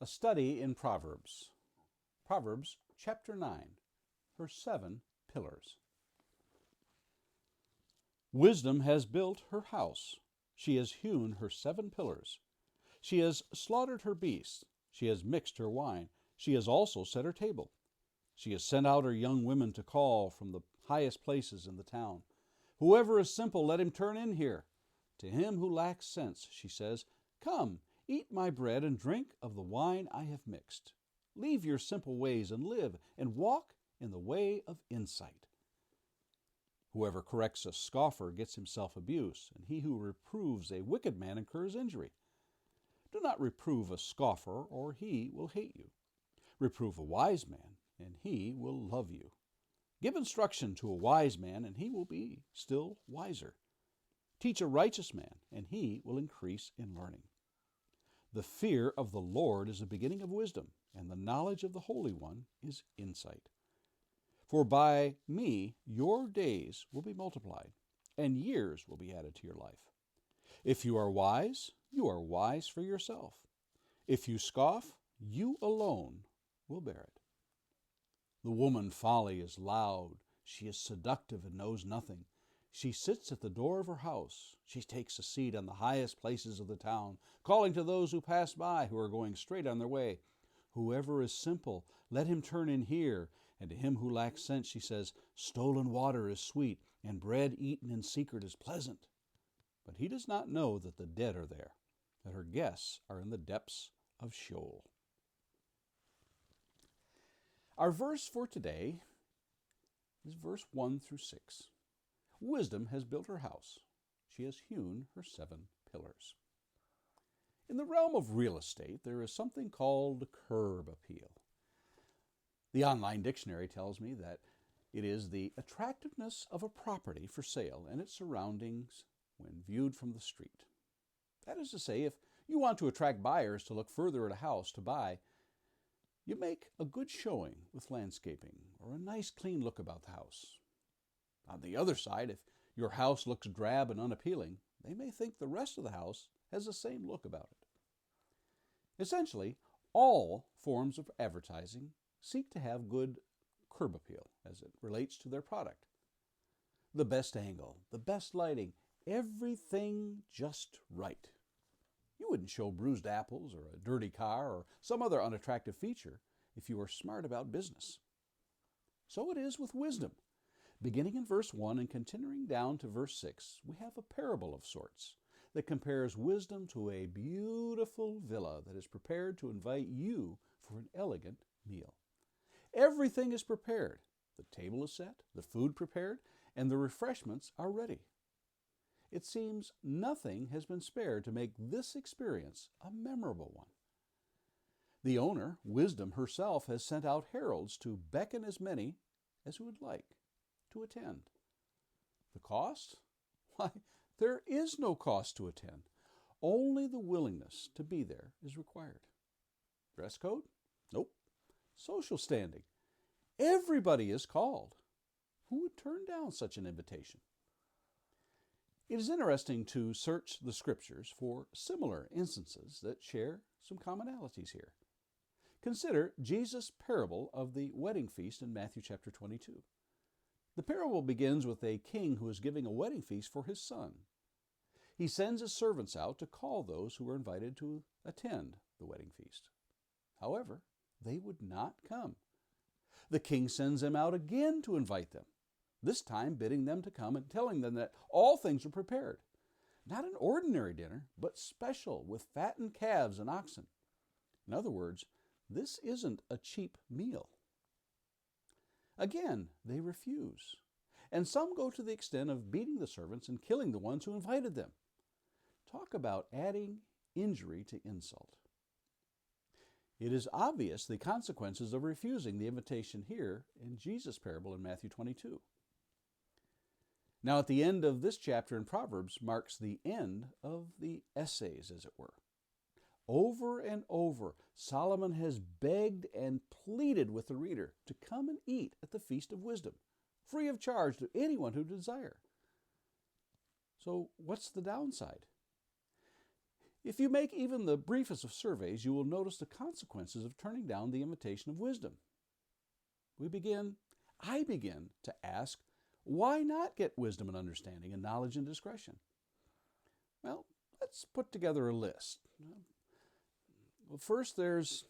A study in Proverbs. Proverbs chapter 9, her 7 pillars. Wisdom has built her house. She has hewn her 7 pillars. She has slaughtered her beasts. She has mixed her wine. She has also set her table. She has sent out her young women to call from the highest places in the town. Whoever is simple, let him turn in here. To him who lacks sense, she says, Come, eat my bread and drink of the wine I have mixed. Leave your simple ways and live, and walk in the way of insight. Whoever corrects a scoffer gets himself abuse, and he who reproves a wicked man incurs injury. Do not reprove a scoffer, or he will hate you. Reprove a wise man, and he will love you. Give instruction to a wise man, and he will be still wiser. Teach a righteous man, and he will increase in learning. The fear of the Lord is the beginning of wisdom, and the knowledge of the Holy One is insight. For by me your days will be multiplied, and years will be added to your life. If you are wise for yourself. If you scoff, you alone will bear it. The woman folly is loud. She is seductive and knows nothing. She sits at the door of her house. She takes a seat on the highest places of the town, calling to those who pass by who are going straight on their way. Whoever is simple, let him turn in here. And to him who lacks sense, she says, Stolen water is sweet, and bread eaten in secret is pleasant. But he does not know that the dead are there, that her guests are in the depths of Sheol. Our verse for today is verse 1 through 6. Wisdom has built her house. She has hewn her 7 pillars. In the realm of real estate, there is something called curb appeal. The online dictionary tells me that it is the attractiveness of a property for sale and its surroundings when viewed from the street. That is to say, if you want to attract buyers to look further at a house to buy, you make a good showing with landscaping or a nice clean look about the house. On the other side, if your house looks drab and unappealing, they may think the rest of the house has the same look about it. Essentially, all forms of advertising seek to have good curb appeal as it relates to their product. The best angle, the best lighting, everything just right. You wouldn't show bruised apples or a dirty car or some other unattractive feature if you were smart about business. So it is with wisdom. Beginning in verse 1 and continuing down to verse 6, we have a parable of sorts that compares wisdom to a beautiful villa that is prepared to invite you for an elegant meal. Everything is prepared. The table is set, the food prepared, and the refreshments are ready. It seems nothing has been spared to make this experience a memorable one. The owner, Wisdom herself, has sent out heralds to beckon as many as would like to attend. The cost? Why, there is no cost to attend. Only the willingness to be there is required. Dress code? Nope. Social standing? Everybody is called. Who would turn down such an invitation? It is interesting to search the scriptures for similar instances that share some commonalities here. Consider Jesus' parable of the wedding feast in Matthew chapter 22. The parable begins with a king who is giving a wedding feast for his son. He sends his servants out to call those who were invited to attend the wedding feast. However, they would not come. The king sends them out again to invite them, this time bidding them to come and telling them that all things are prepared. Not an ordinary dinner, but special with fattened calves and oxen. In other words, this isn't a cheap meal. Again, they refuse, and some go to the extent of beating the servants and killing the ones who invited them. Talk about adding injury to insult. It is obvious the consequences of refusing the invitation here in Jesus' parable in Matthew 22. Now, at the end of this chapter in Proverbs marks the end of the essays, as it were. Over and over, Solomon has begged and pleaded with the reader to come and eat at the Feast of Wisdom, free of charge to anyone who desire. So what's the downside? If you make even the briefest of surveys, you will notice the consequences of turning down the invitation of wisdom. I begin to ask, why not get wisdom and understanding and knowledge and discretion? Well, let's put together a list. Well, first there's,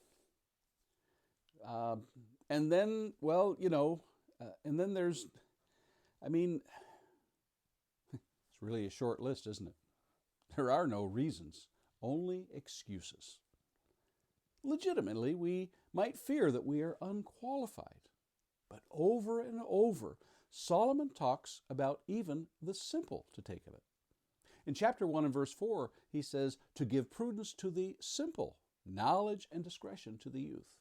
and then there's, it's really a short list, isn't it? There are no reasons, only excuses. Legitimately, we might fear that we are unqualified. But over and over, Solomon talks about even the simple to take of it. In chapter 1 and verse 4, he says, to give prudence to the simple, knowledge and discretion to the youth.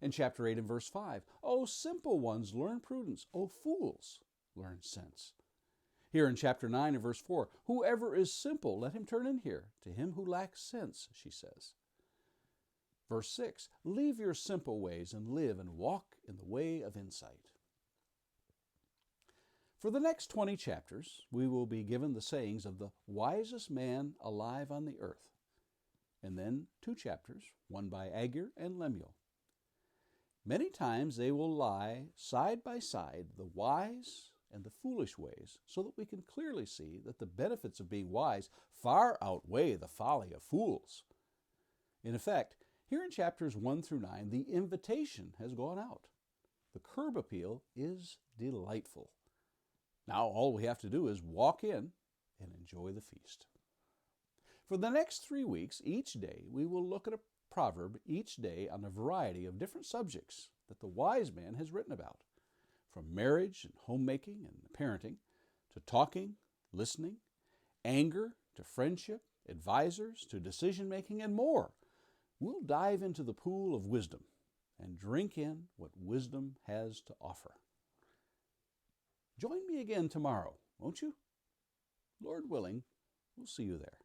In chapter 8 and verse 5, O simple ones, learn prudence. O fools, learn sense. Here in chapter 9 and verse 4, whoever is simple, let him turn in here. To him who lacks sense, she says. Verse 6, leave your simple ways and live and walk in the way of insight. For the next 20 chapters, we will be given the sayings of the wisest man alive on the earth. And then 2 chapters, one by Agur and Lemuel. Many times they will lie side by side, the wise and the foolish ways, so that we can clearly see that the benefits of being wise far outweigh the folly of fools. In effect, here in chapters 1 through 9, the invitation has gone out. The curb appeal is delightful. Now all we have to do is walk in and enjoy the feast. For the next 3 weeks, each day, we will look at a proverb each day on a variety of different subjects that the wise man has written about, from marriage and homemaking and parenting, to talking, listening, anger, to friendship, advisors, to decision-making, and more. We'll dive into the pool of wisdom and drink in what wisdom has to offer. Join me again tomorrow, won't you? Lord willing, we'll see you there.